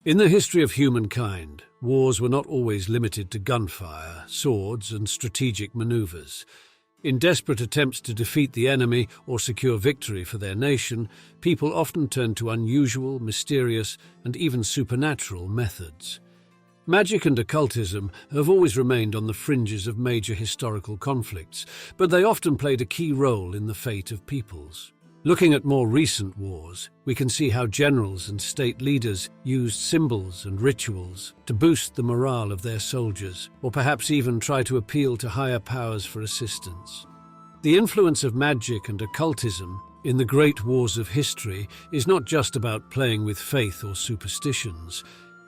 In the history of humankind, wars were not always limited to gunfire, swords, and strategic maneuvers. In desperate attempts to defeat the enemy or secure victory for their nation, people often turned to unusual, mysterious, and even supernatural methods. Magic and occultism have always remained on the fringes of major historical conflicts, but they often played a key role in the fate of peoples. Looking at more recent wars, we can see how generals and state leaders used symbols and rituals to boost the morale of their soldiers, or perhaps even try to appeal to higher powers for assistance. The influence of magic and occultism in the great wars of history is not just about playing with faith or superstitions.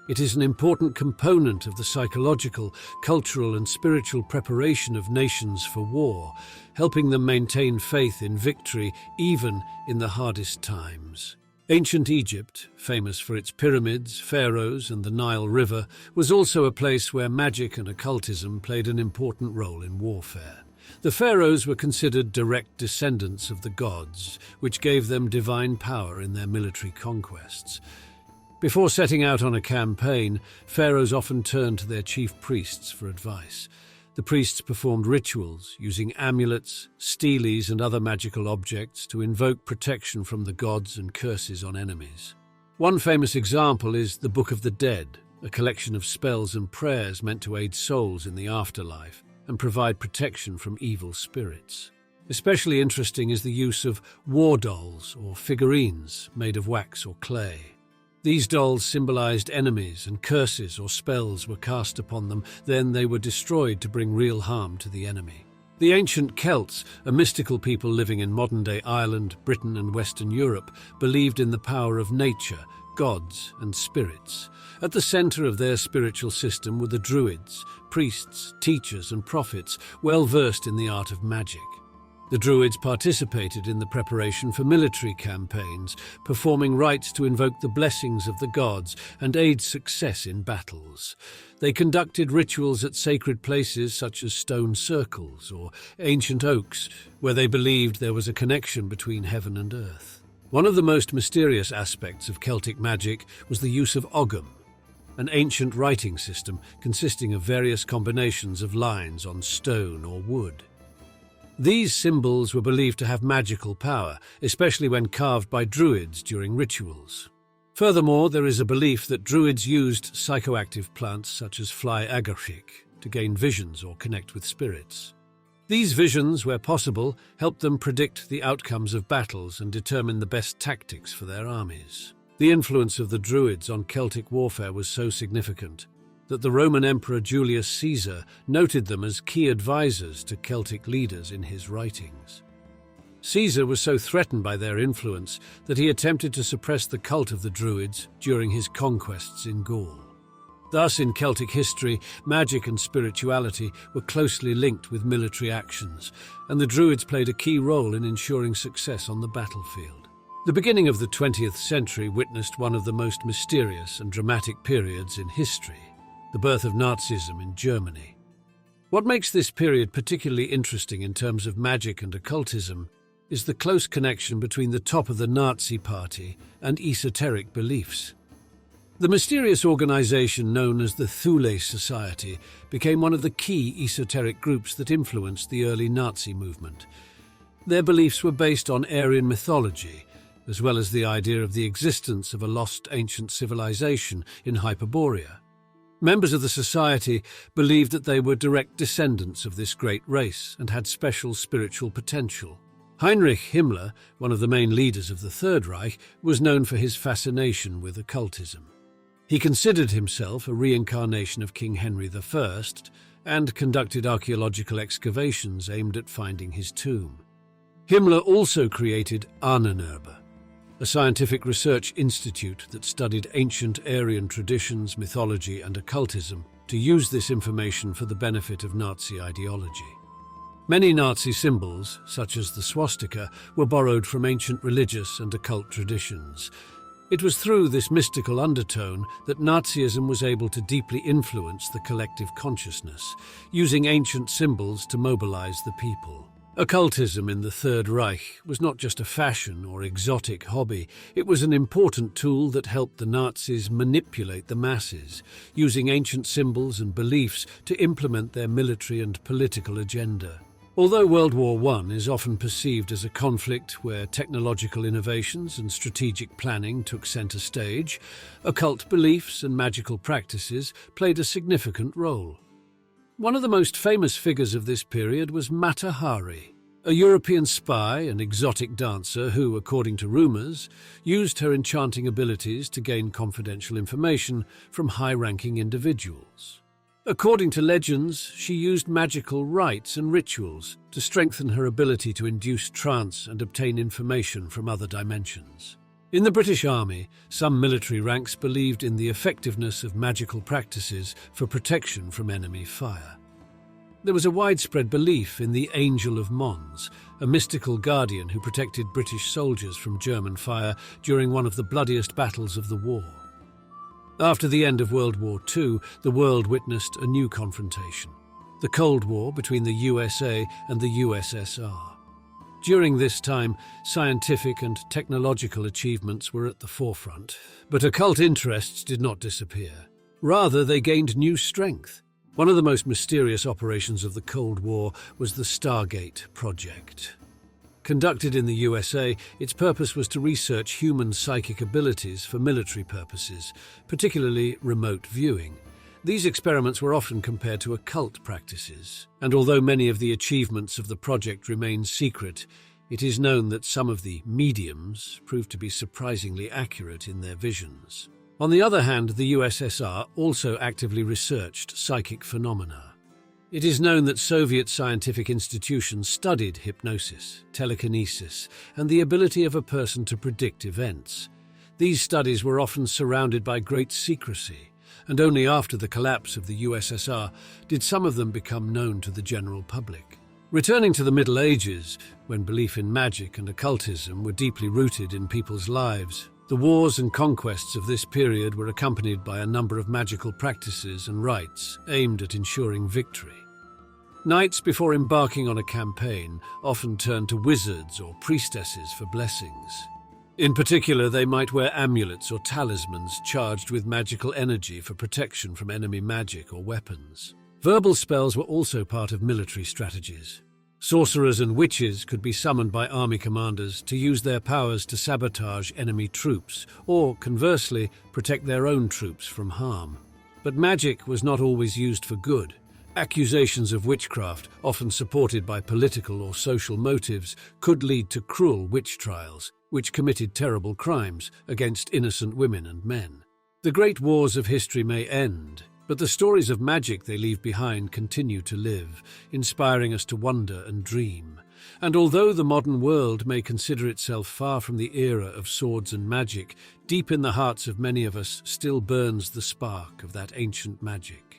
It is an important component of the psychological, cultural, and spiritual preparation of nations for war, helping them maintain faith in victory even in the hardest times. Ancient Egypt, famous for its pyramids, pharaohs, and the Nile River, was also a place where magic and occultism played an important role in warfare. The pharaohs were considered direct descendants of the gods, which gave them divine power in their military conquests. Before setting out on a campaign, pharaohs often turned to their chief priests for advice. The priests performed rituals, using amulets, steles, and other magical objects to invoke protection from the gods and curses on enemies. One famous example is the Book of the Dead, a collection of spells and prayers meant to aid souls in the afterlife and provide protection from evil spirits. Especially interesting is the use of war dolls or figurines made of wax or clay. These dolls symbolized enemies, and curses or spells were cast upon them. Then they were destroyed to bring real harm to the enemy. The ancient Celts, a mystical people living in modern-day Ireland, Britain, and Western Europe, believed in the power of nature, gods, and spirits. At the center of their spiritual system were the Druids, priests, teachers, and prophets, well versed in the art of magic. The Druids participated in the preparation for military campaigns, performing rites to invoke the blessings of the gods and aid success in battles. They conducted rituals at sacred places such as stone circles or ancient oaks, where they believed there was a connection between heaven and earth. One of the most mysterious aspects of Celtic magic was the use of ogham, an ancient writing system consisting of various combinations of lines on stone or wood. These symbols were believed to have magical power, especially when carved by Druids during rituals. Furthermore, there is a belief that Druids used psychoactive plants such as fly agaric to gain visions or connect with spirits. These visions, where possible, helped them predict the outcomes of battles and determine the best tactics for their armies. The influence of the Druids on Celtic warfare was so significant that the Roman Emperor Julius Caesar noted them as key advisors to Celtic leaders in his writings. Caesar was so threatened by their influence that he attempted to suppress the cult of the Druids during his conquests in Gaul. Thus, in Celtic history, magic and spirituality were closely linked with military actions, and the Druids played a key role in ensuring success on the battlefield. The beginning of the 20th century witnessed one of the most mysterious and dramatic periods in history: the birth of Nazism in Germany. What makes this period particularly interesting in terms of magic and occultism is the close connection between the top of the Nazi Party and esoteric beliefs. The mysterious organization known as the Thule Society became one of the key esoteric groups that influenced the early Nazi movement. Their beliefs were based on Aryan mythology, as well as the idea of the existence of a lost ancient civilization in Hyperborea. Members of the society believed that they were direct descendants of this great race and had special spiritual potential. Heinrich Himmler, one of the main leaders of the Third Reich, was known for his fascination with occultism. He considered himself a reincarnation of King Henry I and conducted archaeological excavations aimed at finding his tomb. Himmler also created Ahnenerbe, a scientific research institute that studied ancient Aryan traditions, mythology, and occultism to use this information for the benefit of Nazi ideology. Many Nazi symbols, such as the swastika, were borrowed from ancient religious and occult traditions. It was through this mystical undertone that Nazism was able to deeply influence the collective consciousness, using ancient symbols to mobilize the people. Occultism in the Third Reich was not just a fashion or exotic hobby, it was an important tool that helped the Nazis manipulate the masses, using ancient symbols and beliefs to implement their military and political agenda. Although World War I is often perceived as a conflict where technological innovations and strategic planning took center stage, occult beliefs and magical practices played a significant role. One of the most famous figures of this period was Mata Hari, a European spy and exotic dancer who, according to rumors, used her enchanting abilities to gain confidential information from high-ranking individuals. According to legends, she used magical rites and rituals to strengthen her ability to induce trance and obtain information from other dimensions. In the British Army, some military ranks believed in the effectiveness of magical practices for protection from enemy fire. There was a widespread belief in the Angel of Mons, a mystical guardian who protected British soldiers from German fire during one of the bloodiest battles of the war. After the end of World War II, the world witnessed a new confrontation, the Cold War between the USA and the USSR. During this time, scientific and technological achievements were at the forefront, but occult interests did not disappear. Rather, they gained new strength. One of the most mysterious operations of the Cold War was the Stargate project. Conducted in the USA, its purpose was to research human psychic abilities for military purposes, particularly remote viewing. These experiments were often compared to occult practices, and although many of the achievements of the project remain secret, it is known that some of the mediums proved to be surprisingly accurate in their visions. On the other hand, the USSR also actively researched psychic phenomena. It is known that Soviet scientific institutions studied hypnosis, telekinesis, and the ability of a person to predict events. These studies were often surrounded by great secrecy, and only after the collapse of the USSR did some of them become known to the general public. Returning to the Middle Ages, when belief in magic and occultism were deeply rooted in people's lives, the wars and conquests of this period were accompanied by a number of magical practices and rites aimed at ensuring victory. Knights, before embarking on a campaign, often turned to wizards or priestesses for blessings. In particular, they might wear amulets or talismans charged with magical energy for protection from enemy magic or weapons. Verbal spells were also part of military strategies. Sorcerers and witches could be summoned by army commanders to use their powers to sabotage enemy troops, or, conversely, protect their own troops from harm. But magic was not always used for good. Accusations of witchcraft, often supported by political or social motives, could lead to cruel witch trials, which committed terrible crimes against innocent women and men. The great wars of history may end, but the stories of magic they leave behind continue to live, inspiring us to wonder and dream. And although the modern world may consider itself far from the era of swords and magic, deep in the hearts of many of us still burns the spark of that ancient magic.